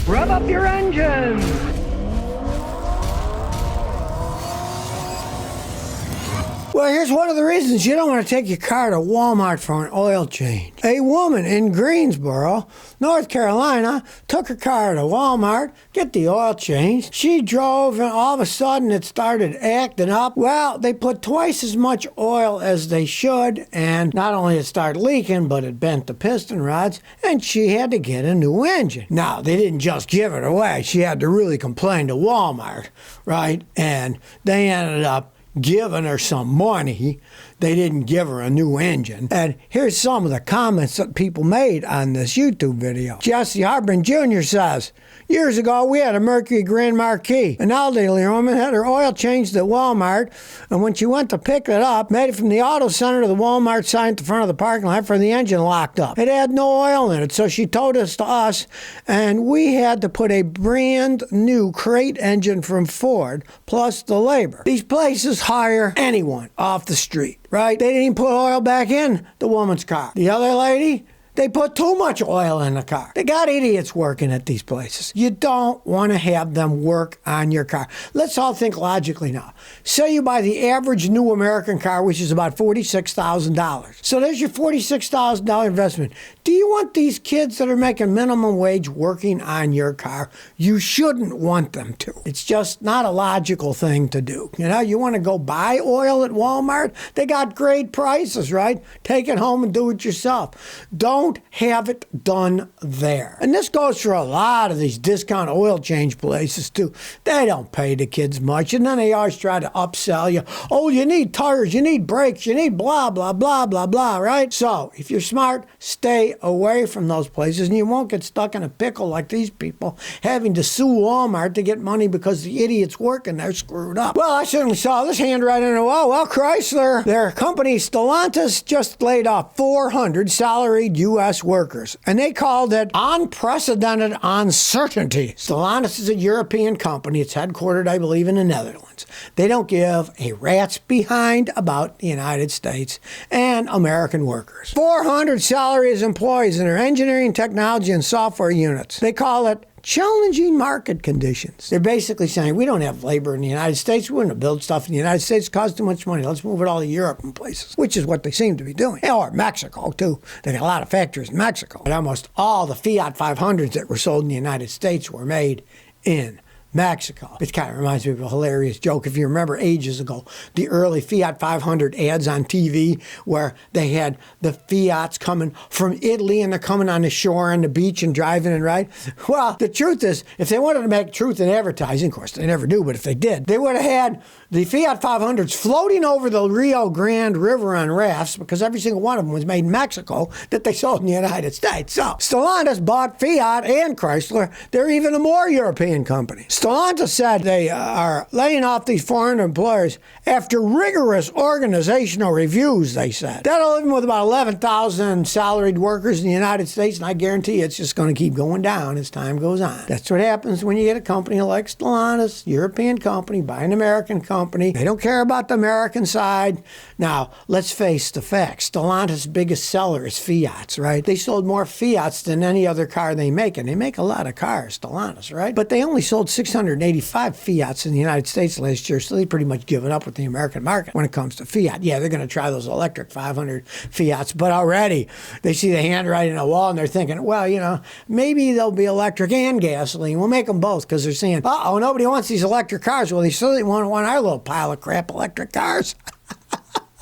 Rev up your engines! Well, here's one of the reasons you don't want to take your car to Walmart for an oil change. A woman in Greensboro, North Carolina, took her car to Walmart, get the oil changed. She drove and all of a sudden it started acting up. Well, they put twice as much oil as they should, and not only it started leaking, but it bent the piston rods, and she had to get a new engine. Now, they didn't just give it away. She had to really complain to Walmart, right? And they ended up giving her some money. They didn't give her a new engine. And here's some of the comments that people made on this YouTube video. Jesse Harbin Jr. says, years ago, we had a Mercury Grand Marquis. An elderly woman had her oil changed at Walmart, and when she went to pick it up, made it from the auto center to the Walmart sign at the front of the parking lot for the engine locked up. It had no oil in it, so she towed us to us, and we had to put a brand new crate engine from Ford, plus the labor. These places hire anyone off the street, right? They didn't even put oil back in the woman's car. The other lady, they put too much oil in the car. They got idiots working at these places. You don't want to have them work on your car. Let's all think logically now. Say you buy the average new American car, which is about $46,000. So there's your $46,000 investment. Do you want these kids that are making minimum wage working on your car? You shouldn't want them to. It's just not a logical thing to do. You know, you want to go buy oil at Walmart? They got great prices, right? Take it home and do it yourself. Don't have it done there. And this goes for a lot of these discount oil change places too. They don't pay the kids much, and then they always try to upsell you. Oh, you need tires, you need brakes, you need blah, blah, blah, blah, blah, right? So if you're smart, stay away from those places, and you won't get stuck in a pickle like these people having to sue Walmart to get money because the idiots working there screwed up. Well, I certainly saw this handwriting on the wall. Well, Chrysler, their company Stellantis, just laid off 400 salaried U.S. workers, and they called it unprecedented uncertainty. Stellantis is a European company. It's headquartered, I believe, in the Netherlands. They don't give a rat's behind about the United States and American workers. 400 salaried employees in their engineering, technology, and software units. They call it challenging market conditions. They're basically saying, we don't have labor in the United States. We want to build stuff in the United States. It costs too much money. Let's move it all to Europe and places, which is what they seem to be doing. Or Mexico, too. They got a lot of factories in Mexico. And almost all the Fiat 500s that were sold in the United States were made in Mexico. It kind of reminds me of a hilarious joke. If you remember ages ago, the early Fiat 500 ads on TV where they had the Fiats coming from Italy and they're coming on the shore on the beach and driving and right. Well, the truth is, if they wanted to make truth in advertising, of course they never do, but if they did, they would have had the Fiat 500s floating over the Rio Grande River on rafts because every single one of them was made in Mexico that they sold in the United States. So Stellantis bought Fiat and Chrysler. They're even a more European company. Stellantis said they are laying off these foreign employers after rigorous organizational reviews, they said. That'll leave them with about 11,000 salaried workers in the United States, and I guarantee you it's just going to keep going down as time goes on. That's what happens when you get a company like Stellantis, European company, by an American company. They don't care about the American side. Now, let's face the facts. Stellantis' biggest seller is Fiats, right? They sold more Fiats than any other car they make, and they make a lot of cars, Stellantis, right? But they only sold 685 Fiats in the United States last year, so they've pretty much given up with the American market when it comes to Fiat. Yeah, they're going to try those electric 500 Fiats, but already they see the handwriting on the wall and they're thinking, well, you know, maybe they'll be electric and gasoline. We'll make them both because they're saying, uh-oh, nobody wants these electric cars. Well, they certainly want our little pile of crap electric cars.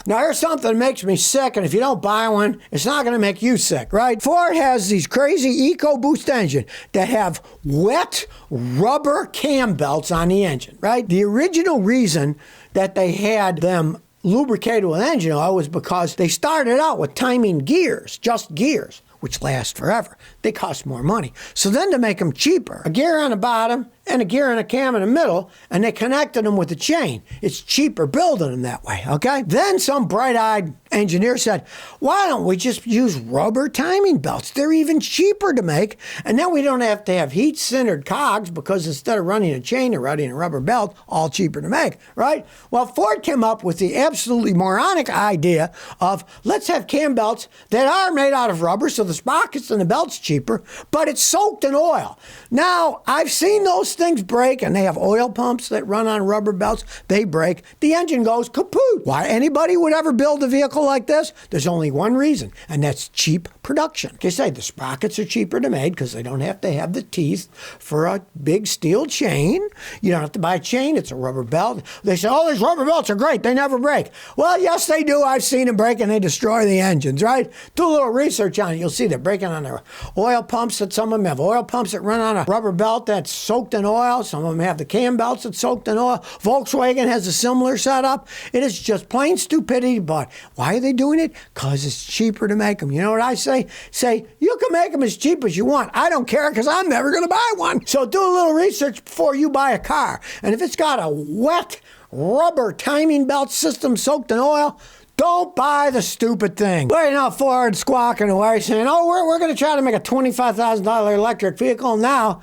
Now, here's something that makes me sick, and if you don't buy one, it's not going to make you sick, right? Ford has these crazy EcoBoost engine that have wet rubber cam belts on the engine, right? The original reason that they had them lubricated with engine oil was because they started out with timing gears, just gears, which last forever. They cost more money. So then to make them cheaper, a gear on the bottom and a gear and a cam in the middle, and they connected them with a chain. It's cheaper building them that way, okay? Then some bright-eyed engineer said, why don't we just use rubber timing belts? They're even cheaper to make, and then we don't have to have heat-sintered cogs because instead of running a chain, they're running a rubber belt, all cheaper to make, right? Well, Ford came up with the absolutely moronic idea of let's have cam belts that are made out of rubber, so the sprockets and the belt's cheaper, but it's soaked in oil. Now, I've seen those things break, and they have oil pumps that run on rubber belts. They break. The engine goes kaput. Why anybody would ever build a vehicle like this? There's only one reason, and that's cheap production. They say the sprockets are cheaper to make because they don't have to have the teeth for a big steel chain. You don't have to buy a chain. It's a rubber belt. They say, oh, these rubber belts are great. They never break. Well, yes, they do. I've seen them break, and they destroy the engines, right? Do a little research on it. You'll see they're breaking on their oil pumps. That some of them have oil pumps that run on a rubber belt that's soaked in oil. Some of them have the cam belts that's soaked in oil. Volkswagen has a similar setup. It is just plain stupidity, but why are they doing it? Because it's cheaper to make them. You know what I say? Say, you can make them as cheap as you want. I don't care because I'm never going to buy one. So do a little research before you buy a car. And if it's got a wet rubber timing belt system soaked in oil, don't buy the stupid thing. Well, you know, Ford squawking away saying, oh, we're going to try to make a $25,000 electric vehicle now.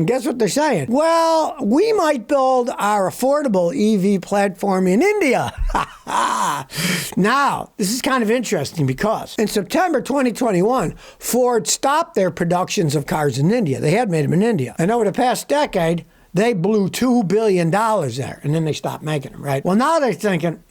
Guess what they're saying? Well, we might build our affordable EV platform in India. Now, this is kind of interesting because in September 2021, Ford stopped their productions of cars in India. They had made them in India. And over the past decade, they blew $2 billion there, and then they stopped making them, right? Well, now they're thinking,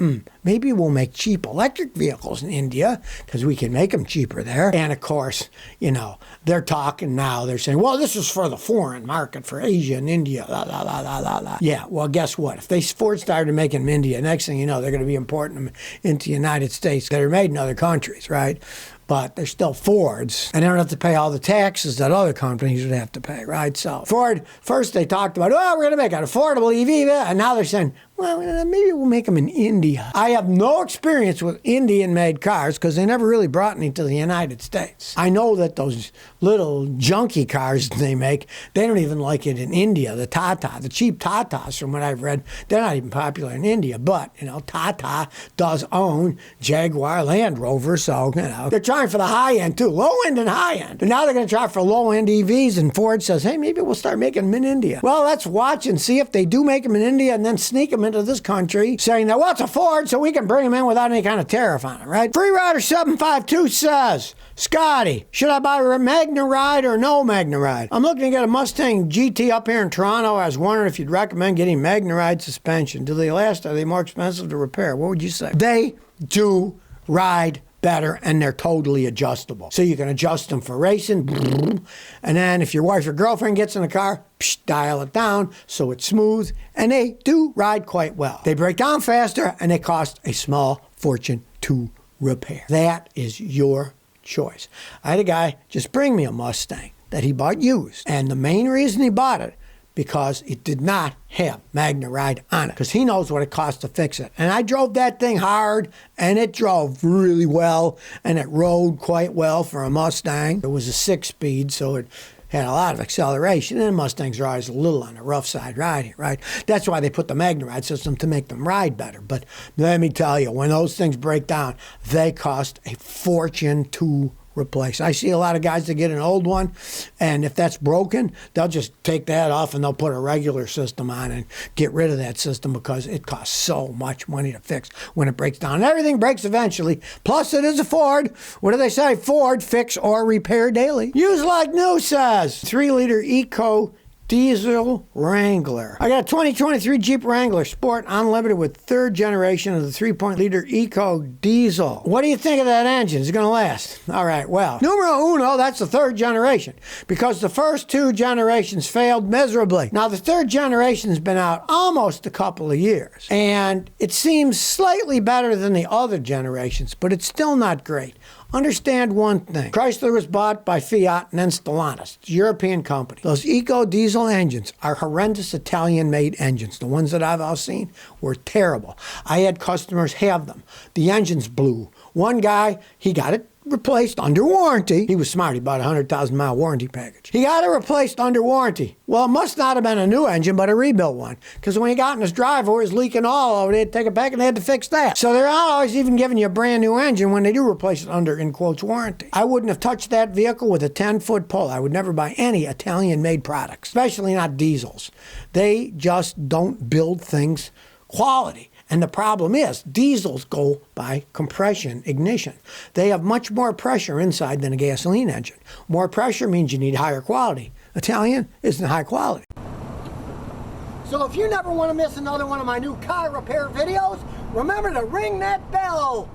maybe we'll make cheap electric vehicles in India because we can make them cheaper there. And, of course, you know, they're talking now. They're saying, well, this is for the foreign market, for Asia and India, la, la, la, la, la, la. Yeah, well, guess what? If Ford started making them in India, next thing you know, they're going to be importing them into the United States that are made in other countries, right? But they're still Fords, and they don't have to pay all the taxes that other companies would have to pay, right? So Ford, first they talked about, oh, we're going to make an affordable EV, and now they're saying, well, maybe we'll make them in India. I have no experience with Indian-made cars because they never really brought any to the United States. I know that those little junky cars they make, they don't even like it in India. The Tata, the cheap Tatas, from what I've read, they're not even popular in India. But, you know, Tata does own Jaguar Land Rover, so, you know, they're trying for the high end, too. Low end and high end. And now they're going to try for low-end EVs, and Ford says, hey, maybe we'll start making them in India. Well, let's watch and see if they do make them in India and then sneak them into this country saying that, well, it's a Ford, so we can bring them in without any kind of tariff on it, right? Free Rider 752 says, Scotty, should I buy a Magna Ride or no Magna Ride? I'm looking to get a Mustang GT up here in Toronto. I was wondering if you'd recommend getting Magna Ride suspension. Do they last? Are they more expensive to repair? What would you say? They do ride better, and they're totally adjustable. So you can adjust them for racing, and then if your wife or girlfriend gets in the car, dial it down so it's smooth, and they do ride quite well. They break down faster, and they cost a small fortune to repair. That is your choice. I had a guy just bring me a Mustang that he bought used, and the main reason he bought it because it did not have Magna Ride on it, because he knows what it costs to fix it. And I drove that thing hard, and it drove really well, and it rode quite well for a Mustang. It was a 6-speed, so it had a lot of acceleration, and Mustangs are always a little on the rough side riding, right? That's why they put the Magna Ride system to make them ride better. But let me tell you, when those things break down, they cost a fortune to replace. I see a lot of guys that get an old one, and if that's broken, they'll just take that off and they'll put a regular system on and get rid of that system because it costs so much money to fix when it breaks down. And everything breaks eventually. Plus, it is a Ford. What do they say? Ford, fix or repair daily. Use like new says. 3-liter Eco Diesel Wrangler. I got a 2023 Jeep Wrangler Sport Unlimited with third generation of the 3.0-liter Eco Diesel. What do you think of that engine? Is it going to last? All right, well, numero uno, that's the third generation because the first 2 generations failed miserably. Now, the third generation's been out almost a couple of years, and it seems slightly better than the other generations, but it's still not great. Understand one thing. Chrysler was bought by Fiat and then Stellantis. It's a European company. Those Eco Diesel engines are horrendous Italian-made engines. The ones that I've all seen were terrible. I had customers have them. The engines blew. One guy, he got it replaced under warranty. He was smart. He bought a 100,000-mile warranty package. He got it replaced under warranty. Well, it must not have been a new engine, but a rebuilt one. Because when he got in his driveway, it was leaking all over. They had to take it back and they had to fix that. So they're not always even giving you a brand new engine when they do replace it under, in quotes, warranty. I wouldn't have touched that vehicle with a 10-foot pole. I would never buy any Italian-made products, especially not diesels. They just don't build things quality. And the problem is, diesels go by compression ignition. They have much more pressure inside than a gasoline engine. More pressure means you need higher quality. Italian isn't high quality. So if you never want to miss another one of my new car repair videos, remember to ring that bell.